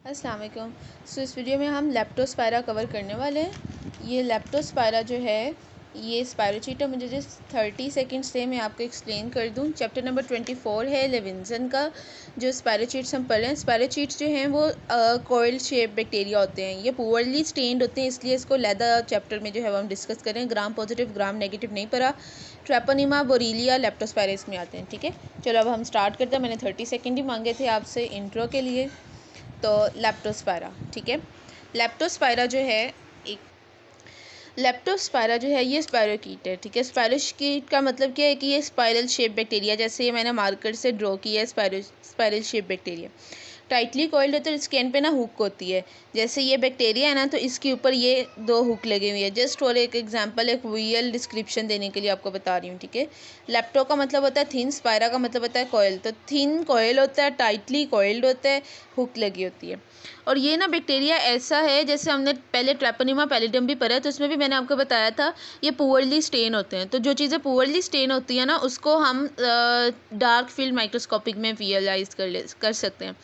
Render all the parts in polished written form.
अस्सलाम वालेकुम। इस वीडियो में हम लेप्टोस्पायरा कवर करने वाले हैं। ये लेप्टोस्पायरा जो है ये स्पायरोचीटा, मुझे जिस 30 सेकंड से मैं आपको एक्सप्लेन कर दूं। चैप्टर नंबर 24 है लेविंसन का। जो स्पायरोचीट्स हम पढ़ रहे हैं, स्पायरोचीट्स जो हैं वो कॉइल शेप बैक्टीरिया होते हैं। ये पुअरली स्टेन्ड होते हैं, इसलिए इसको लेदर चैप्टर में जो है वो हम डिस्कस करें। ग्राम पॉजिटिव ग्राम नेगेटिव नहीं पढ़ा। ट्रैपोनिमा बोरीलिया लेप्टोस्पायरा इसमें आते हैं। ठीक है, चलो अब हम स्टार्ट करते हैं। मैंने 30 सेकेंड ही मांगे थे आपसे इंट्रो के लिए। तो लेप्टोस्पायरा, ठीक है। लेप्टोस्पायरा जो है लेप्टोस्पायरा जो है ये स्पायरोकीट है, ठीक है। स्पायरोकीट का मतलब क्या है कि ये स्पाइरल शेप बैक्टीरिया, जैसे ये मैंने मार्कर से ड्रॉ किया है, spiral shape bacteria tightly coiled होता है। इसके एंड पे ना हुक होती है। जैसे ये बैक्टीरिया है ना, तो इसके ऊपर ये 2 हुक लगे हुए हैं। जस्ट फॉर एक एग्जांपल, एक रियल डिस्क्रिप्शन देने के लिए आपको बता रही हूँ, ठीक है। लेप्टो का मतलब होता है थिन, स्पायरा का मतलब होता है कॉइल। तो थिन कॉइल होता है, टाइटली कॉइल्ड होता है, हुक लगी होती है। और ये ना बैक्टीरिया ऐसा है, जैसे हमने पहले ट्रैपोनिमा पैलिडम भी पढ़ा है, तो उसमें भी मैंने आपको बताया था ये पुअरली स्टेन होते हैं। तो जो चीज़ें पुअरली स्टेन होती है ना, उसको हम डार्क फील्ड माइक्रोस्कोपिक में विजुअलाइज कर सकते हैं।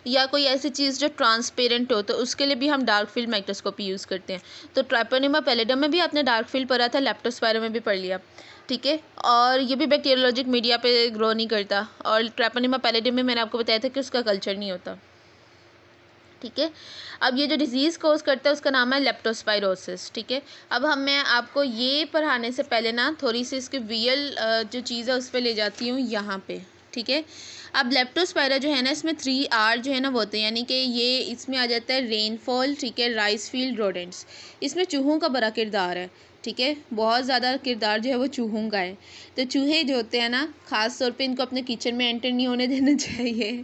या कोई ऐसी चीज़ जो ट्रांसपेरेंट हो, तो उसके लिए भी हम डार्क फील्ड माइक्रोस्कोपी यूज़ करते हैं। तो ट्रैपोनिमा पैलिडम में भी आपने डार्क फील्ड पढ़ा था, लेप्टोस्पायरा में भी पढ़ लिया, ठीक है। और ये भी बैक्टीरियोलॉजिक मीडिया पे ग्रो नहीं करता। और ट्रैपोनिमा पैलिडम में मैंने आपको बताया था कि उसका कल्चर नहीं होता, ठीक है। अब ये जो डिज़ीज़ कोज करता है उसका नाम है लेप्टोस्पायरोसिस, ठीक है। अब मैं आपको ये पढ़ाने से पहले ना थोड़ी सी इसकी रियल जो चीज़ है उस पर ले जाती हूँ यहाँ पे, ठीक है। अब लेप्टोस्पायरा जो है ना, इसमें 3R जो है ना वो होते हैं, यानी कि ये इसमें आ जाता है रेनफॉल, ठीक है, राइस फील्ड, रोडेंट्स। इसमें चूहों का बड़ा किरदार है, ठीक है। बहुत ज़्यादा किरदार जो है वो चूहों का है। तो चूहे जो होते हैं ना, ख़ास तौर पे इनको अपने किचन में एंटर नहीं होने देना चाहिए।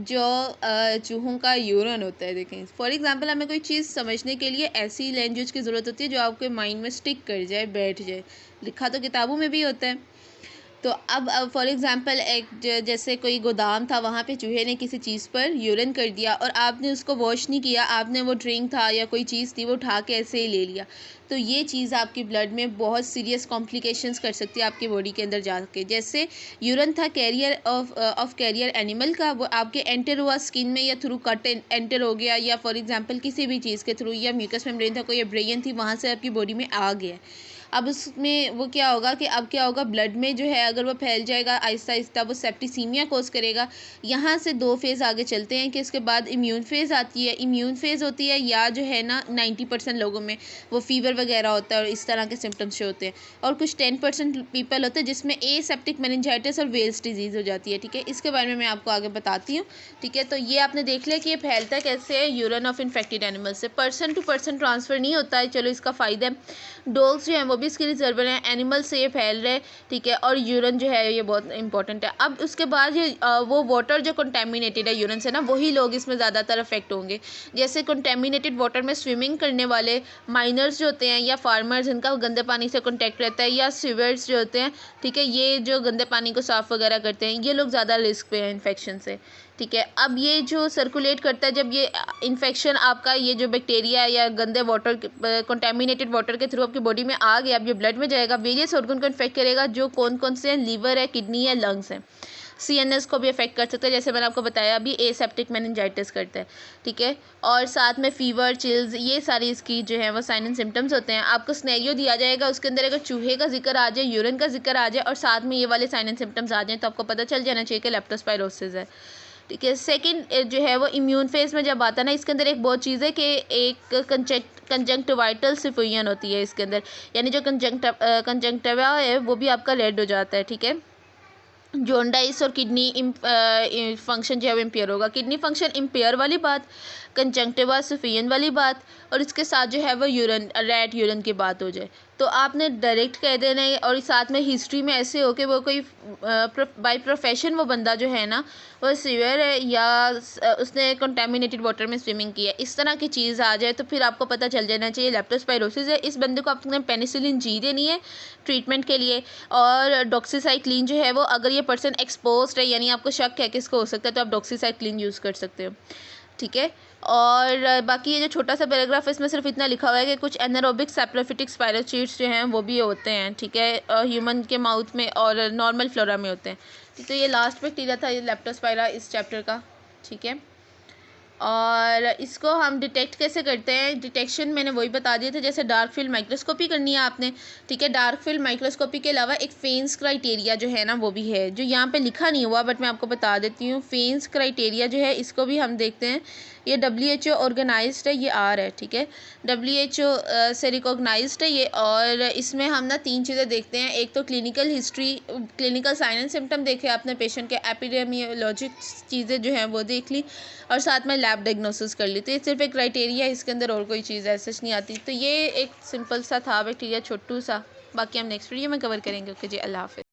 जो चूहों का यूरन होता है, देखें फॉर एग्जांपल, हमें कोई चीज़ समझने के लिए ऐसी लैंग्वेज की ज़रूरत होती है जो आपके माइंड में स्टिक कर जाए, बैठ जाए। लिखा तो किताबों में भी होता है। तो अब फॉर एग्जांपल एक जैसे कोई गोदाम था, वहाँ पे चूहे ने किसी चीज़ पर यूरिन कर दिया और आपने उसको वॉश नहीं किया, आपने वो ड्रिंक था या कोई चीज़ थी वो उठा के ऐसे ही ले लिया, तो ये चीज़ आपकी ब्लड में बहुत सीरियस कॉम्प्लिकेशंस कर सकती है आपकी बॉडी के अंदर जाके। जैसे यूरिन था कैरियर ऑफ कैरियर एनिमल का, वो आपके एंटर हुआ स्किन में या थ्रू कट एंटर हो गया, या फॉर एग्जांपल किसी भी चीज़ के थ्रू, या म्यूकस मेम्ब्रेन था, कोई ब्रेन थी, वहाँ से आपकी बॉडी में आ गया। अब उसमें वो क्या होगा कि अब क्या होगा, ब्लड में जो है अगर वो फैल जाएगा आहिस्ता आहिस्ता, वो सेप्टिसीमिया कोज करेगा। यहाँ से 2 फेज़ आगे चलते हैं कि इसके बाद इम्यून फेज़ आती है। इम्यून फेज़ होती है, या जो है ना 90% लोगों में वो फीवर वगैरह होता है और इस तरह के सिम्टम्स शो होते हैं। और कुछ 10% पीपल होते हैं जिसमें एसेप्टिक मेनिंजाइटिस और वेल्स डिजीज़ हो जाती है, ठीक है। इसके बारे में मैं आपको आगे बताती हूँ, ठीक है। तो ये आपने देख लिया कि ये फैलता कैसे है, यूरिन ऑफ इन्फेक्टेड एनिमल से। पर्सन टू पर्सन ट्रांसफ़र नहीं होता है, चलो इसका फ़ायदा है। डॉग्स जो हैं वो भी इसके रिजर्वर हैं, एनिमल से ये फैल रहे, ठीक है। और यूरिन जो है ये बहुत इंपॉर्टेंट है। अब उसके बाद ये वो वाटर जो कंटेमिनेटेड है यूरिन से ना, वही लोग इसमें ज़्यादातर अफेक्ट होंगे। जैसे कंटेमिनेटेड वाटर में स्विमिंग करने वाले माइनर्स जो होते हैं, या फार्मर्स जिनका गंदे पानी से कॉन्टैक्ट रहता है, या सीवर्स जो होते हैं, ठीक है, ये जो गंदे पानी को साफ़ वगैरह करते हैं, ये लोग ज़्यादा रिस्क पे हैं इन्फेक्शन से, ठीक है। अब ये जो सर्कुलेट करता है, जब ये इन्फेक्शन आपका ये जो बैक्टीरिया या गंदे वाटर कंटेमिनेटेड वाटर के थ्रू आपकी बॉडी में आ गया, अब ये ब्लड में जाएगा, वेरियस ऑर्गन को इन्फेक्ट करेगा, जो कौन कौन से हैं, लीवर है, किडनी है, लंग्स हैं। CNS को भी अफेक्ट कर सकता है, जैसे मैंने आपको बताया अभी एसेप्टिक मेनिंजाइटिस करता है, ठीक है। और साथ में फीवर, चिल्स, ये सारी इसकी जो है वो साइन एंड सिम्टम्स होते हैं। आपको सिनेरियो दिया जाएगा, उसके अंदर अगर चूहे का जिक्र आ जाए, यूरिन का जिक्र आ जाए और साथ में ये वाले साइन एंड सिम्टम्स आ जाएँ, तो आपको पता चल जाना चाहिए कि लेप्टोस्पायरोसिस है, ठीक है। सेकंड जो है वो इम्यून फेज में जब आता है ना, इसके अंदर एक बहुत चीज़ है कि एक कंजंक्टिवाइटल सिफुयन होती है इसके अंदर, यानी जो कंजंक्टिवा है वो भी आपका रेड हो जाता है, ठीक है। जॉन्डाइस और किडनी फंक्शन जो है वो इम्पेयर होगा। किडनी फंक्शन इम्पेयर वाली बात, कंजंक्टिवा सिफियन वाली बात, और इसके साथ जो है वो यूरिन, रेड यूरिन की बात हो जाए, तो आपने डायरेक्ट कह देना है। और साथ में हिस्ट्री में ऐसे हो कि वो कोई बाय प्रोफेशन वो बंदा जो है ना वो सीवियर है, या उसने कंटेमिनेटेड वाटर में स्विमिंग की है, इस तरह की चीज़ आ जाए, तो फिर आपको पता चल जाना चाहिए लेप्टोस्पायरोसिस है। इस बंदे को आपने पेनिसिलिन जी देनी है ट्रीटमेंट के लिए। और डॉक्सीसाइक्लिन जो है वो, अगर ये पर्सन एक्सपोज्ड है, यानी आपको शक है कि इसको हो सकता है, तो आप डॉक्सीसाइक्लिन यूज़ कर सकते हो, ठीक है। और बाकी ये जो छोटा सा पैराग्राफ है, इसमें सिर्फ इतना लिखा हुआ है कि कुछ एनारोबिक सैप्रोफिटिक स्पायरोचीट्स जो हैं वो भी होते हैं, ठीक है, ह्यूमन के माउथ में और नॉर्मल फ्लोरा में होते हैं। तो ये लास्ट बैक्टीरिया था ये लेप्टोस्पायरा इस चैप्टर का, ठीक है। और इसको हम डिटेक्ट कैसे करते हैं, डिटेक्शन मैंने वही बता दिए थे, जैसे डार्क फील्ड माइक्रोस्कोपी करनी है आपने, ठीक है। डार्क फील्ड माइक्रोस्कोपी के अलावा एक फेन्स क्राइटेरिया जो है ना वो भी है, जो यहाँ पे लिखा नहीं हुआ बट मैं आपको बता देती हूँ। फेन्स क्राइटेरिया जो है इसको भी हम देखते हैं, ये WHO ऑर्गेनाइज्ड है, ये आर है, ठीक है। WHO से रिकॉग्नाइज्ड है ये। और इसमें हम ना 3 चीज़ें देखते हैं, एक तो clinical history, clinical sign and symptom देखे आपने पेशेंट के, एपिडेमियोलॉजिक चीज़ें जो हैं वो देख ली, और साथ में लैब डायग्नोसिस कर ली। तो ये सिर्फ एक क्राइटेरिया है, इसके अंदर और कोई चीज़ ऐसे नहीं आती। तो ये एक सिंपल सा था बैक्टीरिया, छोटू सा। बाकी हम नेक्स्ट वीडियो में कवर करेंगे। ओके जी, अल्लाह हाफ़िज़।